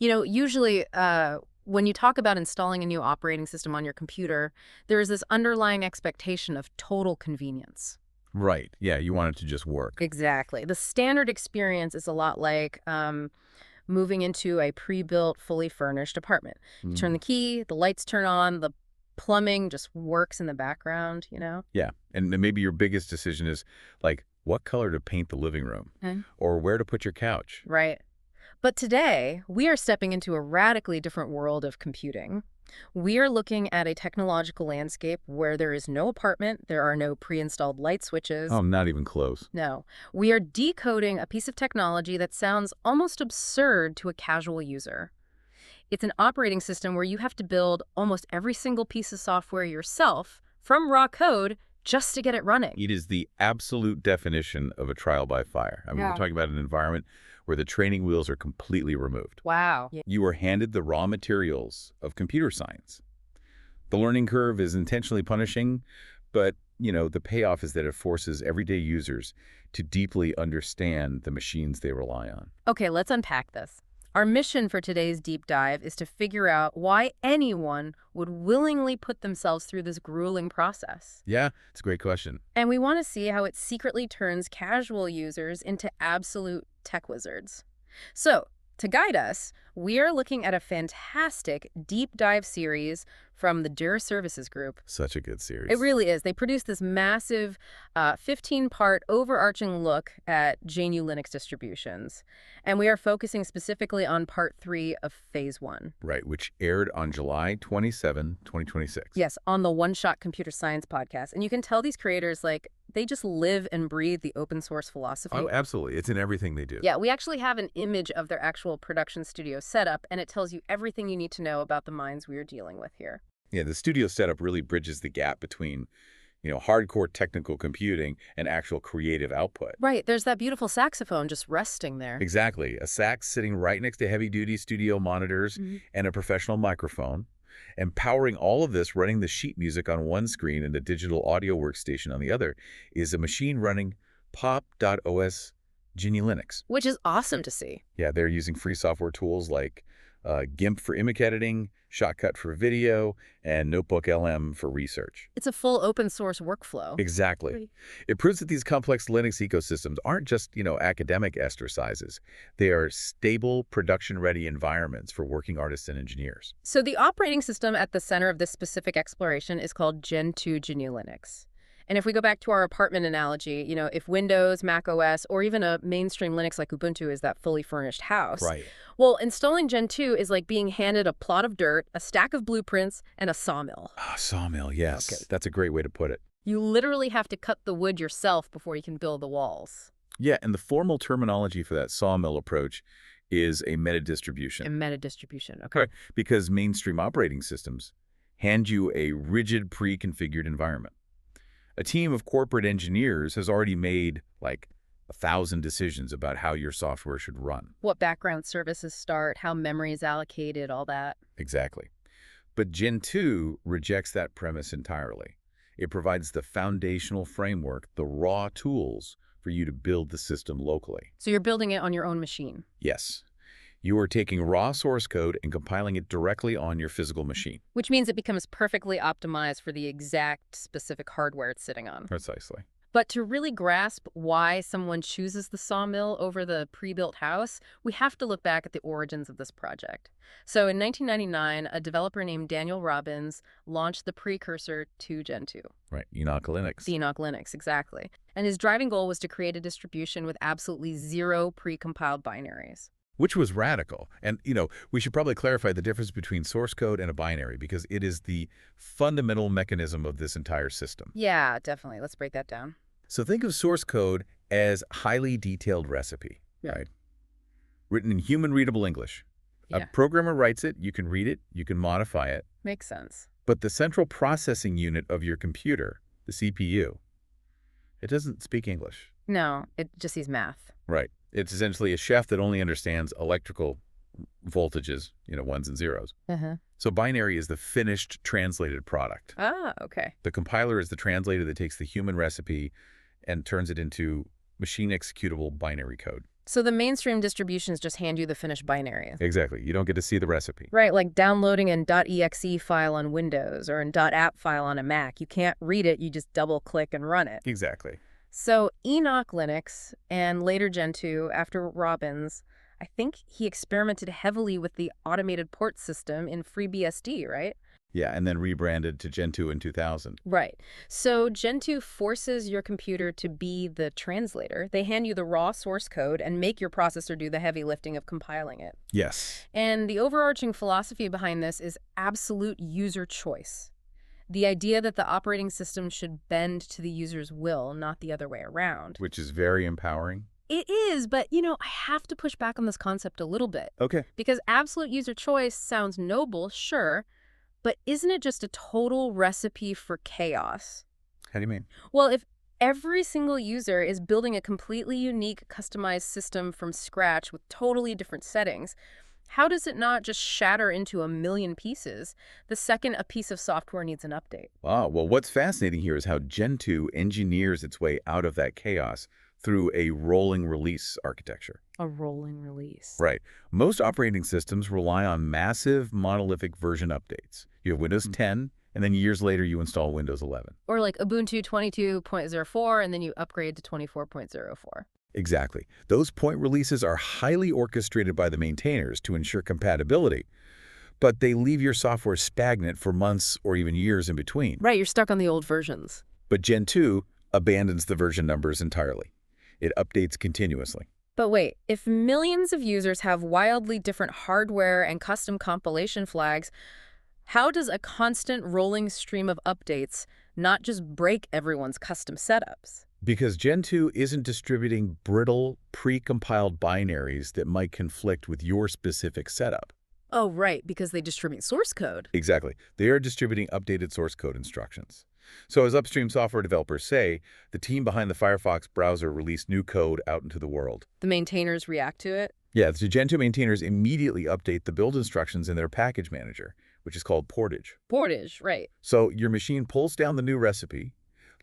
Usually when you talk about installing a new operating system on your computer, there is this underlying expectation of total convenience. Right. Yeah, you want it to just work. Exactly. The standard experience is a lot like moving into a pre-built, fully furnished apartment. You turn the key, the lights turn on, the plumbing just works in the background. Yeah, and maybe your biggest decision is, like, what color to paint the living room or where to put your couch. Right. But today, we are stepping into a radically different world of computing. We are looking at a technological landscape where there is no apartment, there are no pre-installed light switches. Oh, not even close. No. We are decoding a piece of technology that sounds almost absurd to a casual user. It's an operating system where you have to build almost every single piece of software yourself from raw code just to get it running. It is the absolute definition of a trial by fire. I mean, we're talking about an environment where the training wheels are completely removed. Wow. Yeah. You are handed the raw materials of computer science. The learning curve is intentionally punishing, but, the payoff is that it forces everyday users to deeply understand the machines they rely on. Okay, let's unpack this. Our mission for today's deep dive is to figure out why anyone would willingly put themselves through this grueling process. Yeah, it's a great question. And we want to see how it secretly turns casual users into absolute tech wizards. So, to guide us, we are looking at a fantastic deep dive series from the Djere Services Group. Such a good series. It really is. They produced this massive 15-part overarching look at GNU Linux distributions. And we are focusing specifically on part 3 of phase 1. Right, which aired on July 27, 2026. Yes, on the One Shot Computer Science podcast. And you can tell these creators, they just live and breathe the open source philosophy. Oh, absolutely. It's in everything they do. Yeah, we actually have an image of their actual production studio setup, and it tells you everything you need to know about the minds we are dealing with here. Yeah, the studio setup really bridges the gap between, hardcore technical computing and actual creative output. Right, there's that beautiful saxophone just resting there. Exactly. A sax sitting right next to heavy-duty studio monitors and a professional microphone. And powering all of this, running the sheet music on one screen and the digital audio workstation on the other, is a machine running pop.os GNU Linux. Which is awesome to see. Yeah, they're using free software tools like GIMP for image editing, Shotcut for video, and Notebook LM for research. It's a full open source workflow. Exactly. It proves that these complex Linux ecosystems aren't just, academic exercises. They are stable, production-ready environments for working artists and engineers. So the operating system at the center of this specific exploration is called Gentoo GNU Linux. And if we go back to our apartment analogy, if Windows, Mac OS, or even a mainstream Linux like Ubuntu is that fully furnished house, right. Well, installing Gentoo is like being handed a plot of dirt, a stack of blueprints, and a sawmill. Ah, sawmill, yes. Okay. That's a great way to put it. You literally have to cut the wood yourself before you can build the walls. Yeah, and the formal terminology for that sawmill approach is a metadistribution. A metadistribution, okay. Right, because mainstream operating systems hand you a rigid pre-configured environment. A team of corporate engineers has already made, 1,000 decisions about how your software should run. What background services start, how memory is allocated, all that. Exactly. But Gentoo rejects that premise entirely. It provides the foundational framework, the raw tools, for you to build the system locally. So you're building it on your own machine? Yes. You are taking raw source code and compiling it directly on your physical machine. Which means it becomes perfectly optimized for the exact specific hardware it's sitting on. Precisely. But to really grasp why someone chooses the sawmill over the pre-built house, we have to look back at the origins of this project. So in 1999, a developer named Daniel Robbins launched the precursor to Gentoo. Right, Enoch Linux. The Enoch Linux, exactly. And his driving goal was to create a distribution with absolutely zero pre-compiled binaries. Which was radical. And, we should probably clarify the difference between source code and a binary because it is the fundamental mechanism of this entire system. Yeah, definitely. Let's break that down. So think of source code as highly detailed recipe, right? Written in human-readable English. Yeah. A programmer writes it, you can read it, you can modify it. Makes sense. But the central processing unit of your computer, the CPU, it doesn't speak English. No, it just sees math. Right. It's essentially a chef that only understands electrical voltages, ones and zeros. So binary is the finished translated product. Ah, okay. The compiler is the translator that takes the human recipe and turns it into machine executable binary code. So the mainstream distributions just hand you the finished binary. Exactly. You don't get to see the recipe. Right, like downloading an .exe file on Windows or an .app file on a Mac. You can't read it, you just double-click and run it. Exactly. So Enoch Linux and later Gentoo, after Robbins, I think he experimented heavily with the automated port system in FreeBSD, right? Yeah, and then rebranded to Gentoo in 2000. Right. So Gentoo forces your computer to be the translator. They hand you the raw source code and make your processor do the heavy lifting of compiling it. Yes. And the overarching philosophy behind this is absolute user choice. The idea that the operating system should bend to the user's will, not the other way around. Which is very empowering. It is, but, I have to push back on this concept a little bit. Okay. Because absolute user choice sounds noble, sure, but isn't it just a total recipe for chaos? How do you mean? Well, if every single user is building a completely unique, customized system from scratch with totally different settings, how does it not just shatter into a million pieces the second a piece of software needs an update? Wow. Well, what's fascinating here is how Gentoo engineers its way out of that chaos through a rolling release architecture. A rolling release. Right. Most operating systems rely on massive monolithic version updates. You have Windows 10, and then years later you install Windows 11. Or like Ubuntu 22.04, and then you upgrade to 24.04. Exactly. Those point releases are highly orchestrated by the maintainers to ensure compatibility, but they leave your software stagnant for months or even years in between. Right, you're stuck on the old versions. But Gentoo abandons the version numbers entirely. It updates continuously. But wait, if millions of users have wildly different hardware and custom compilation flags, how does a constant rolling stream of updates not just break everyone's custom setups? Because Gentoo isn't distributing brittle, pre-compiled binaries that might conflict with your specific setup. Oh, right, because they distribute source code. Exactly. They are distributing updated source code instructions. So as upstream software developers say, the team behind the Firefox browser released new code out into the world. The maintainers react to it? Yeah, the Gentoo maintainers immediately update the build instructions in their package manager, which is called Portage. Portage, right. So your machine pulls down the new recipe,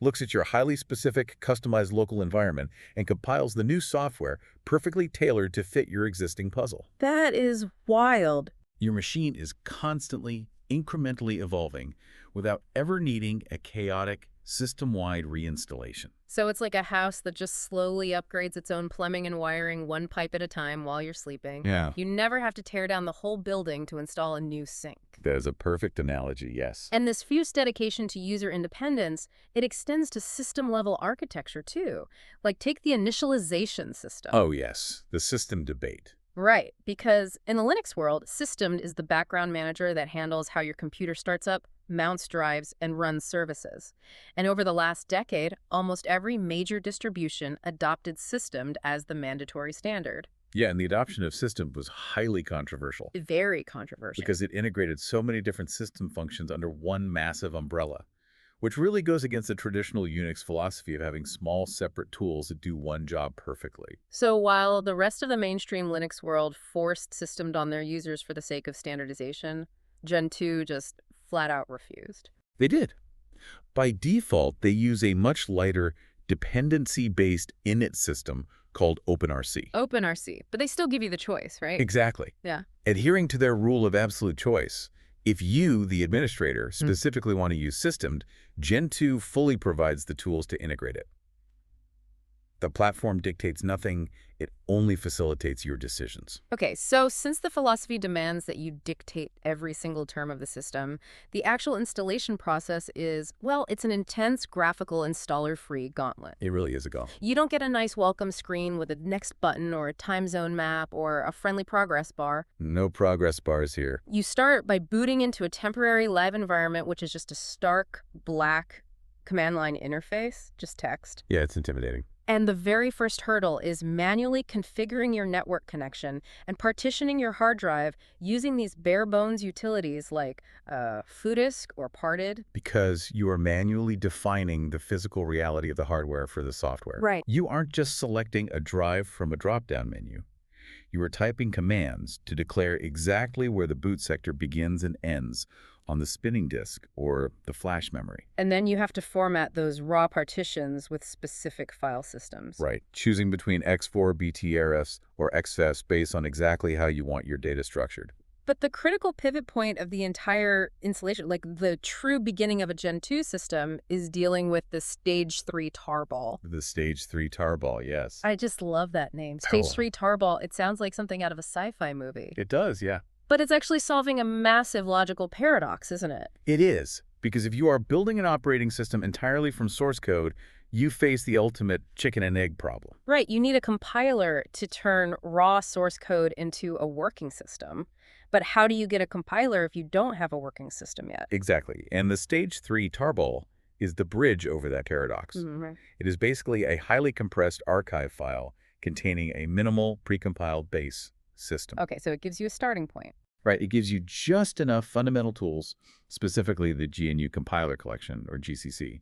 looks at your highly specific, customized local environment, and compiles the new software perfectly tailored to fit your existing puzzle. That is wild. Your machine is constantly, incrementally evolving without ever needing a chaotic, system-wide reinstallation. So it's like a house that just slowly upgrades its own plumbing and wiring one pipe at a time while you're sleeping. Yeah. You never have to tear down the whole building to install a new sink. That is a perfect analogy, yes. And this fierce dedication to user independence, it extends to system-level architecture too. Like take the initialization system. Oh, yes. The system debate. Right, because in the Linux world, system is the background manager that handles how your computer starts up, mounts drives, and runs services. And over the last decade, almost every major distribution adopted systemed as the mandatory standard. Yeah, and the adoption of system was highly controversial Very controversial. because it integrated so many different system functions under one massive umbrella, which really goes against the traditional Unix philosophy of having small, separate tools that do one job perfectly. So while the rest of the mainstream Linux world forced systemed on their users for the sake of standardization, Gentoo just flat out refused. They did. By default, they use a much lighter, dependency-based init system called OpenRC. OpenRC, but they still give you the choice, right? Exactly. Yeah. Adhering to their rule of absolute choice, if you, the administrator, specifically want to use systemed, Gentoo fully provides the tools to integrate it. The platform dictates nothing. It only facilitates your decisions. Okay, so since the philosophy demands that you dictate every single term of the system, the actual installation process is, well, it's an intense graphical installer-free gauntlet. It really is a go. You don't get a nice welcome screen with a next button or a time zone map or a friendly progress bar. No progress bars here. You start by booting into a temporary live environment, which is just a stark, black command line interface, just text. Yeah, it's intimidating. And the very first hurdle is manually configuring your network connection and partitioning your hard drive using these bare bones utilities like foodisk or parted. Because you are manually defining the physical reality of the hardware for the software. Right. You aren't just selecting a drive from a drop-down menu. You are typing commands to declare exactly where the boot sector begins and ends on the spinning disk or the flash memory. And then you have to format those raw partitions with specific file systems. Right, choosing between X4, BTRFs, or XFS based on exactly how you want your data structured. But the critical pivot point of the entire installation, like the true beginning of a Gen 2 system, is dealing with the Stage 3 tarball. The Stage 3 tarball, yes. I just love that name. Stage 3 tarball. It sounds like something out of a sci-fi movie. It does, yeah. But it's actually solving a massive logical paradox, isn't it? It is, because if you are building an operating system entirely from source code, you face the ultimate chicken and egg problem. Right. You need a compiler to turn raw source code into a working system. But how do you get a compiler if you don't have a working system yet? Exactly. And the Stage 3 tarball is the bridge over that paradox. Right. It is basically a highly compressed archive file containing a minimal precompiled base system. Okay, so it gives you a starting point. Right. It gives you just enough fundamental tools, specifically the GNU compiler collection, or GCC,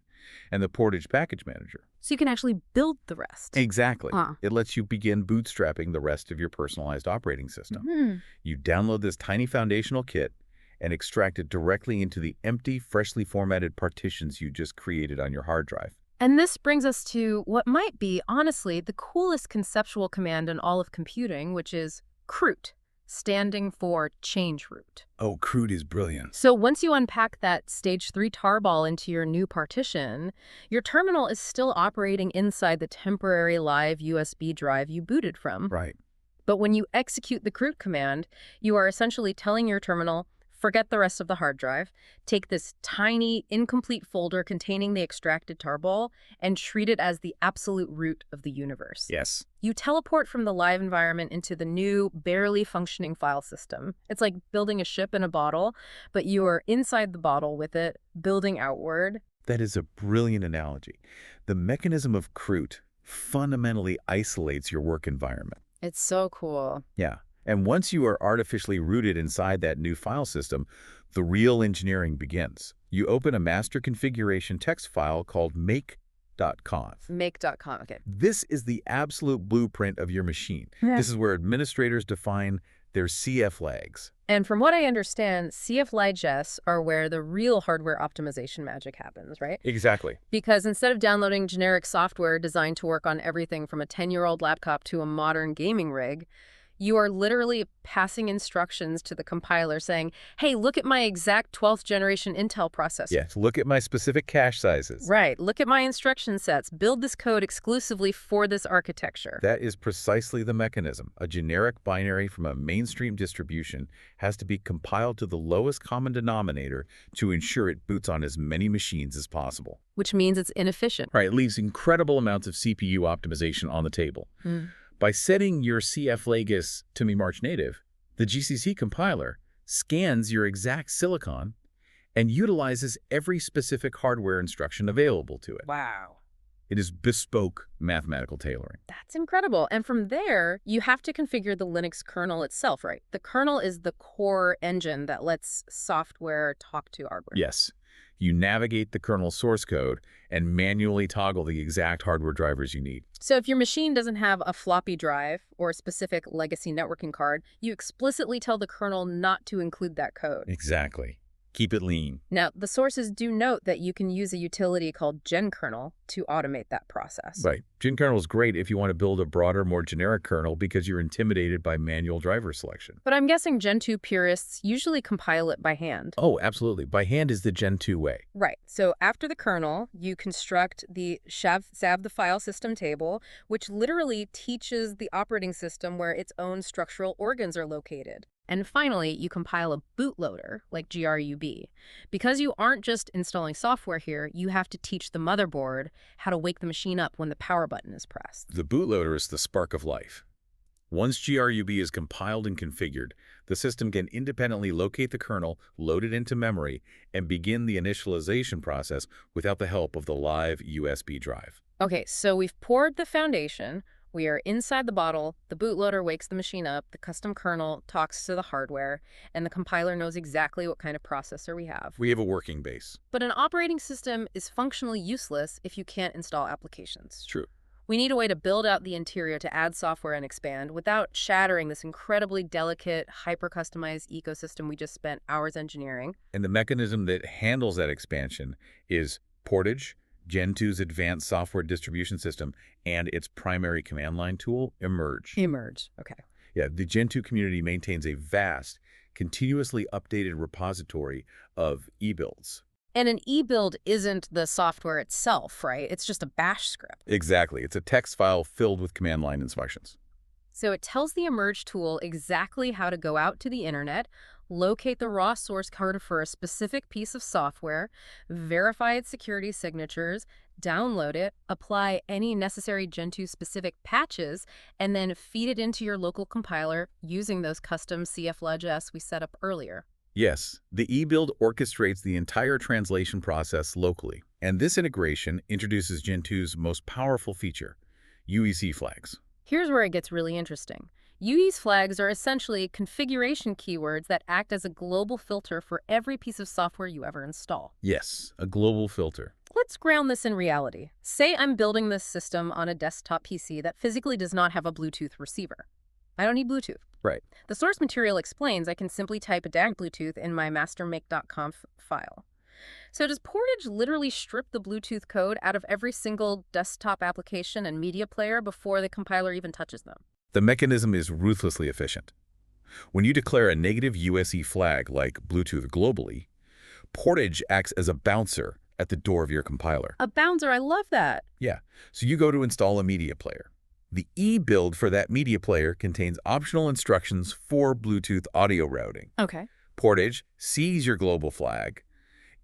and the Portage package manager. So you can actually build the rest. Exactly. It lets you begin bootstrapping the rest of your personalized operating system. You download this tiny foundational kit and extract it directly into the empty, freshly formatted partitions you just created on your hard drive. And this brings us to what might be, honestly, the coolest conceptual command in all of computing, which is chroot, standing for change root. Oh, chroot is brilliant. So once you unpack that Stage 3 tarball into your new partition, your terminal is still operating inside the temporary live USB drive you booted from. Right. But when you execute the chroot command, you are essentially telling your terminal, forget the rest of the hard drive, take this tiny, incomplete folder containing the extracted tarball, and treat it as the absolute root of the universe. Yes. You teleport from the live environment into the new, barely functioning file system. It's like building a ship in a bottle, but you are inside the bottle with it, building outward. That is a brilliant analogy. The mechanism of chroot fundamentally isolates your work environment. It's so cool. Yeah. And once you are artificially rooted inside that new file system, the real engineering begins. You open a master configuration text file called make.conf. Make.conf, okay. This is the absolute blueprint of your machine. Yeah. This is where administrators define their CF flags. And from what I understand, CF flags are where the real hardware optimization magic happens, right? Exactly. Because instead of downloading generic software designed to work on everything from a 10-year-old laptop to a modern gaming rig, you are literally passing instructions to the compiler saying, hey, look at my exact 12th generation Intel processor. Yes, look at my specific cache sizes. Right, look at my instruction sets. Build this code exclusively for this architecture. That is precisely the mechanism. A generic binary from a mainstream distribution has to be compiled to the lowest common denominator to ensure it boots on as many machines as possible. Which means it's inefficient. Right, it leaves incredible amounts of CPU optimization on the table. By setting your CF flags to be March native, the GCC compiler scans your exact silicon and utilizes every specific hardware instruction available to it. Wow. It is bespoke mathematical tailoring. That's incredible. And from there, you have to configure the Linux kernel itself, right? The kernel is the core engine that lets software talk to hardware. Yes. You navigate the kernel source code and manually toggle the exact hardware drivers you need. So if your machine doesn't have a floppy drive or a specific legacy networking card, you explicitly tell the kernel not to include that code. Exactly. Keep it lean. Now, the sources do note that you can use a utility called GenKernel to automate that process. Right. GenKernel is great if you want to build a broader, more generic kernel because you're intimidated by manual driver selection. But I'm guessing Gentoo purists usually compile it by hand. Oh, absolutely. By hand is the Gentoo way. Right. So after the kernel, you construct the SAV the file system table, which literally teaches the operating system where its own structural organs are located. And finally, you compile a bootloader, like GRUB. Because you aren't just installing software here, you have to teach the motherboard how to wake the machine up when the power button is pressed. The bootloader is the spark of life. Once GRUB is compiled and configured, the system can independently locate the kernel, load it into memory, and begin the initialization process without the help of the live USB drive. Okay, so we've poured the foundation. We are inside the bottle, the bootloader wakes the machine up, the custom kernel talks to the hardware, and the compiler knows exactly what kind of processor we have. We have a working base. But an operating system is functionally useless if you can't install applications. True. We need a way to build out the interior to add software and expand without shattering this incredibly delicate, hyper-customized ecosystem we just spent hours engineering. And the mechanism that handles that expansion is Portage, Gentoo's advanced software distribution system, and its primary command line tool, Emerge. Emerge. Okay. Yeah, the Gentoo community maintains a vast, continuously updated repository of e-builds. And an e-build isn't the software itself, right? It's just a bash script. Exactly. It's a text file filled with command line instructions. So it tells the Emerge tool exactly how to go out to the internet, locate the raw source code for a specific piece of software, verify its security signatures, download it, apply any necessary Gentoo-specific patches, and then feed it into your local compiler using those custom CFLegS we set up earlier. Yes, the e-build orchestrates the entire translation process locally. And this integration introduces Gentoo's most powerful feature, UEC flags. Here's where it gets really interesting. UEC flags are essentially configuration keywords that act as a global filter for every piece of software you ever install. Yes, a global filter. Let's ground this in reality. Say I'm building this system on a desktop PC that physically does not have a Bluetooth receiver. I don't need Bluetooth. Right. The source material explains I can simply type a DAG Bluetooth in my mastermake.conf file. So does Portage literally strip the Bluetooth code out of every single desktop application and media player before the compiler even touches them? The mechanism is ruthlessly efficient. When you declare a negative USE flag like Bluetooth globally, Portage acts as a bouncer at the door of your compiler. A bouncer, I love that. Yeah, so you go to install a media player. The e-build for that media player contains optional instructions for Bluetooth audio routing. Okay. Portage sees your global flag,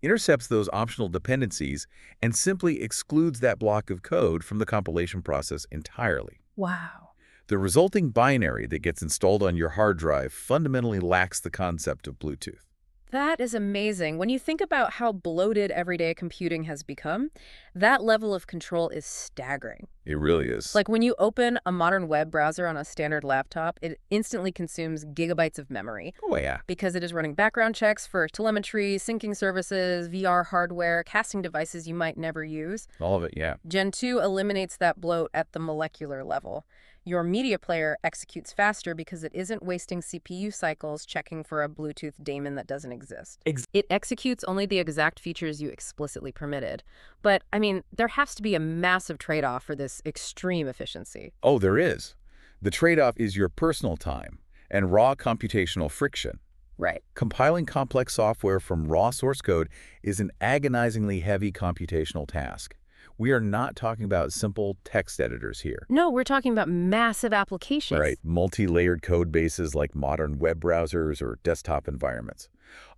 intercepts those optional dependencies, and simply excludes that block of code from the compilation process entirely. Wow. The resulting binary that gets installed on your hard drive fundamentally lacks the concept of Bluetooth. That is amazing. When you think about how bloated everyday computing has become, that level of control is staggering. It really is. Like when you open a modern web browser on a standard laptop, it instantly consumes gigabytes of memory. Oh, yeah. Because it is running background checks for telemetry, syncing services, VR hardware, casting devices you might never use. All of it, yeah. Gentoo eliminates that bloat at the molecular level. Your media player executes faster because it isn't wasting CPU cycles checking for a Bluetooth daemon that doesn't exist. It executes only the exact features you explicitly permitted. But, I mean, there has to be a massive trade-off for this extreme efficiency. Oh, there is. The trade-off is your personal time and raw computational friction. Right. Compiling complex software from raw source code is an agonizingly heavy computational task. We are not talking about simple text editors here. No, we're talking about massive applications. Right, multi-layered code bases like modern web browsers or desktop environments.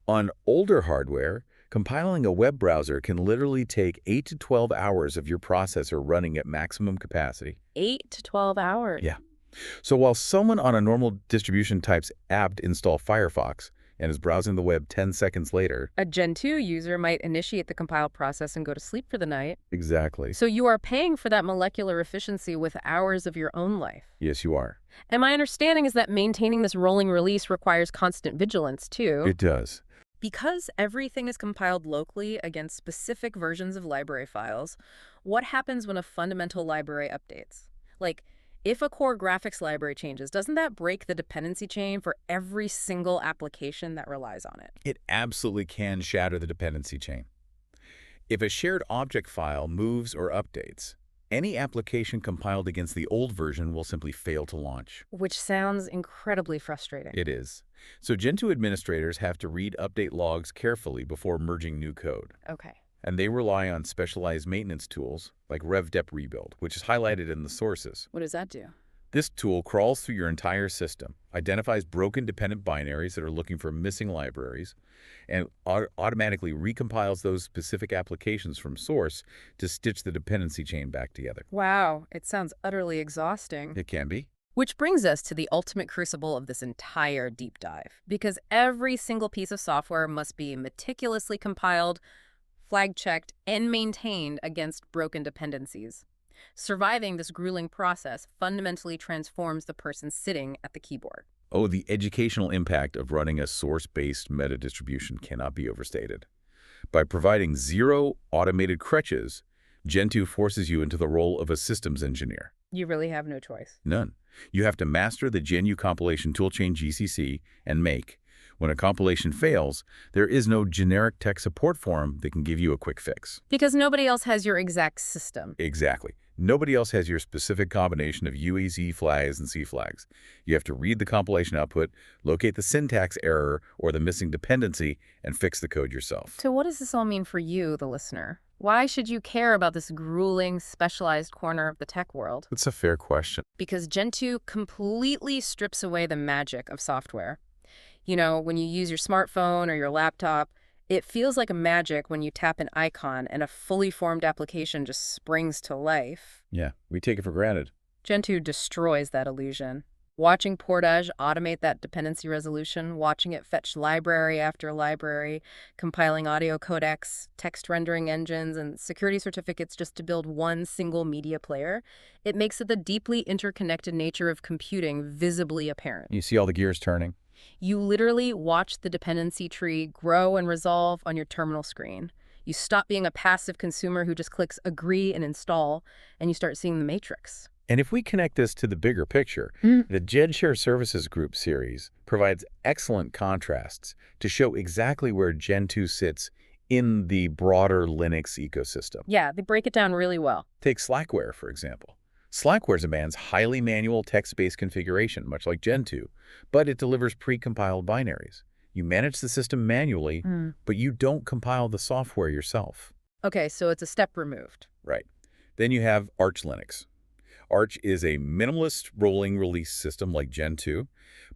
On older hardware, compiling a web browser can literally take 8 to 12 hours of your processor running at maximum capacity. 8 to 12 hours? Yeah. So while someone on a normal distribution types apt install Firefox and is browsing the web 10 seconds later, a Gentoo user might initiate the compile process and go to sleep for the night. Exactly. So you are paying for that molecular efficiency with hours of your own life. Yes, you are. And my understanding is that maintaining this rolling release requires constant vigilance, too. It does. Because everything is compiled locally against specific versions of library files, what happens when a fundamental library updates? Like, if a core graphics library changes, doesn't that break the dependency chain for every single application that relies on it? It absolutely can shatter the dependency chain. If a shared object file moves or updates, any application compiled against the old version will simply fail to launch. Which sounds incredibly frustrating. It is. So Gentoo administrators have to read update logs carefully before merging new code. Okay. And they rely on specialized maintenance tools like RevDep Rebuild, which is highlighted in the sources. What does that do? This tool crawls through your entire system, identifies broken dependent binaries that are looking for missing libraries, and automatically recompiles those specific applications from source to stitch the dependency chain back together. Wow, it sounds utterly exhausting. It can be. Which brings us to the ultimate crucible of this entire deep dive, because every single piece of software must be meticulously compiled, flag-checked, and maintained against broken dependencies. Surviving this grueling process fundamentally transforms the person sitting at the keyboard. Oh, the educational impact of running a source-based metadistribution cannot be overstated. By providing zero automated crutches, Gentoo forces you into the role of a systems engineer. You really have no choice. None. You have to master the GNU compilation toolchain GCC and make. When a compilation fails, there is no generic tech support forum that can give you a quick fix. Because nobody else has your exact system. Exactly. Nobody else has your specific combination of UAZ flags and C flags. You have to read the compilation output, locate the syntax error or the missing dependency, and fix the code yourself. So what does this all mean for you, the listener? Why should you care about this grueling, specialized corner of the tech world? That's a fair question. Because Gentoo completely strips away the magic of software. You know, when you use your smartphone or your laptop, it feels like a magic when you tap an icon and a fully formed application just springs to life. Yeah, we take it for granted. Gentoo destroys that illusion. Watching Portage automate that dependency resolution, watching it fetch library after library, compiling audio codecs, text rendering engines, and security certificates just to build one single media player, it makes the deeply interconnected nature of computing visibly apparent. You see all the gears turning? You literally watch the dependency tree grow and resolve on your terminal screen. You stop being a passive consumer who just clicks agree and install, and you start seeing the matrix. And if we connect this to the bigger picture, the Djere Services Group series provides excellent contrasts to show exactly where Gentoo sits in the broader Linux ecosystem. Yeah, they break it down really well. Take Slackware, for example. Slackware demands highly manual text-based configuration, much like Gentoo, but it delivers pre-compiled binaries. You manage the system manually, but you don't compile the software yourself. Okay, so it's a step removed. Right. Then you have Arch Linux. Arch is a minimalist rolling release system like Gentoo,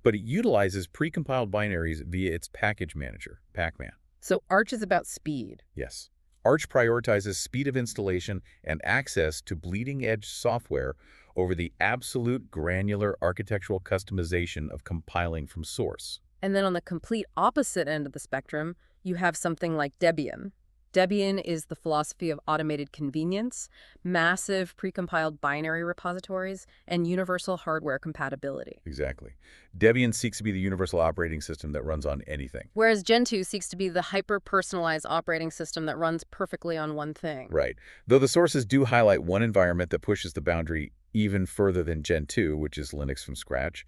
but it utilizes pre-compiled binaries via its package manager, Pacman. So Arch is about speed. Yes. Arch prioritizes speed of installation and access to bleeding-edge software over the absolute granular architectural customization of compiling from source. And then on the complete opposite end of the spectrum, you have something like Debian. Debian is the philosophy of automated convenience, massive precompiled binary repositories, and universal hardware compatibility. Exactly. Debian seeks to be the universal operating system that runs on anything. Whereas Gentoo seeks to be the hyper-personalized operating system that runs perfectly on one thing. Right. Though the sources do highlight one environment that pushes the boundary even further than Gentoo, which is Linux from scratch,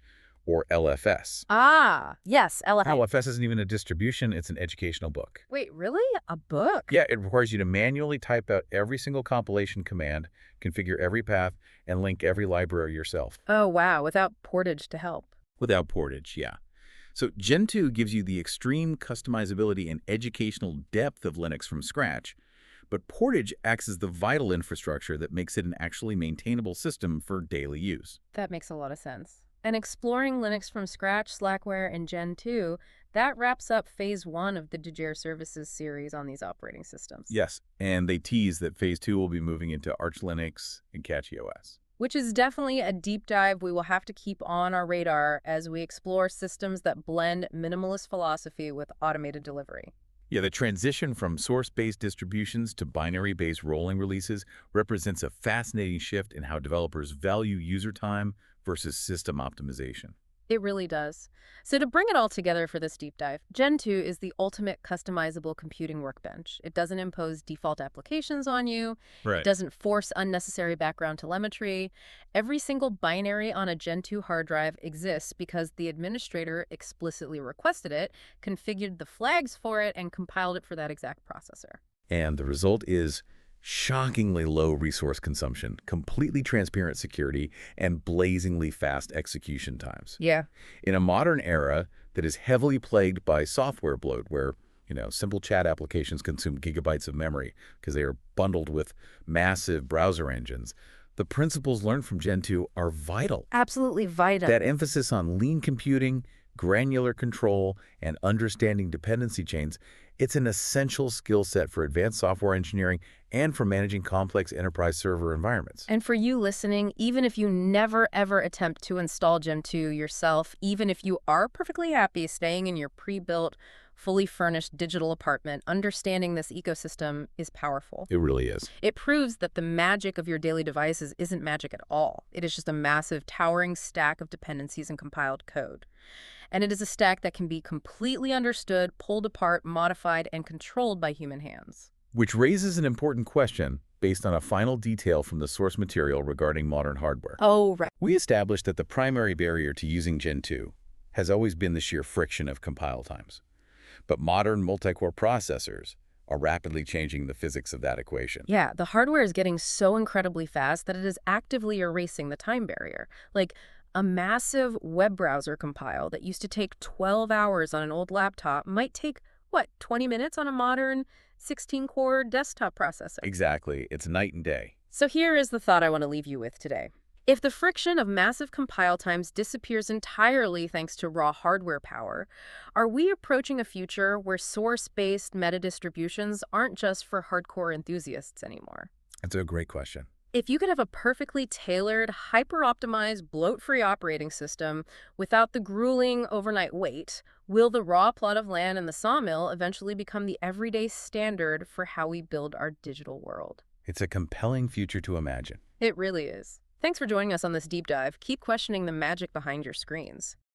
or LFS. Ah, yes, LFS. LFS isn't even a distribution, it's an educational book. Wait, really? A book? Yeah, it requires you to manually type out every single compilation command, configure every path, and link every library yourself. Oh, wow, without Portage to help. Without Portage, yeah. So Gentoo gives you the extreme customizability and educational depth of Linux from scratch, but Portage acts as the vital infrastructure that makes it an actually maintainable system for daily use. That makes a lot of sense. And exploring Linux from scratch, Slackware, and Gentoo, that wraps up Phase 1 of the Djere Services series on these operating systems. Yes, and they tease that Phase 2 will be moving into Arch Linux and CatchyOS. Which is definitely a deep dive we will have to keep on our radar as we explore systems that blend minimalist philosophy with automated delivery. Yeah, the transition from source-based distributions to binary-based rolling releases represents a fascinating shift in how developers value user time versus system optimization. It really does. So to bring it all together for this deep dive, Gentoo is the ultimate customizable computing workbench. It doesn't impose default applications on you. Right. It doesn't force unnecessary background telemetry. Every single binary on a Gentoo hard drive exists because the administrator explicitly requested it, configured the flags for it, and compiled it for that exact processor. And the result is shockingly low resource consumption, completely transparent security, and blazingly fast execution times. Yeah. In a modern era that is heavily plagued by software bloat, where simple chat applications consume gigabytes of memory because they are bundled with massive browser engines, the principles learned from Gentoo are vital. Absolutely vital. That emphasis on lean computing, granular control, and understanding dependency chains, it's an essential skill set for advanced software engineering and for managing complex enterprise server environments. And for you listening, even if you never ever attempt to install Gentoo yourself, even if you are perfectly happy staying in your pre-built, fully furnished digital apartment, understanding this ecosystem is powerful. It really is. It proves that the magic of your daily devices isn't magic at all. It is just a massive, towering stack of dependencies and compiled code. And it is a stack that can be completely understood, pulled apart, modified, and controlled by human hands. Which raises an important question. based on a final detail from the source material regarding modern hardware. Oh, right. We established that the primary barrier to using Gentoo has always been the sheer friction of compile times. But modern multi-core processors are rapidly changing the physics of that equation. Yeah, the hardware is getting so incredibly fast that it is actively erasing the time barrier. Like a massive web browser compile that used to take 12 hours on an old laptop might take, what, 20 minutes on a modern 16-core desktop processor? Exactly. It's night and day. So here is the thought I want to leave you with today. If the friction of massive compile times disappears entirely thanks to raw hardware power, are we approaching a future where source-based metadistributions aren't just for hardcore enthusiasts anymore? That's a great question. If you could have a perfectly tailored, hyper-optimized, bloat-free operating system without the grueling overnight wait, will the raw plot of land and the sawmill eventually become the everyday standard for how we build our digital world? It's a compelling future to imagine. It really is. Thanks for joining us on this deep dive. Keep questioning the magic behind your screens.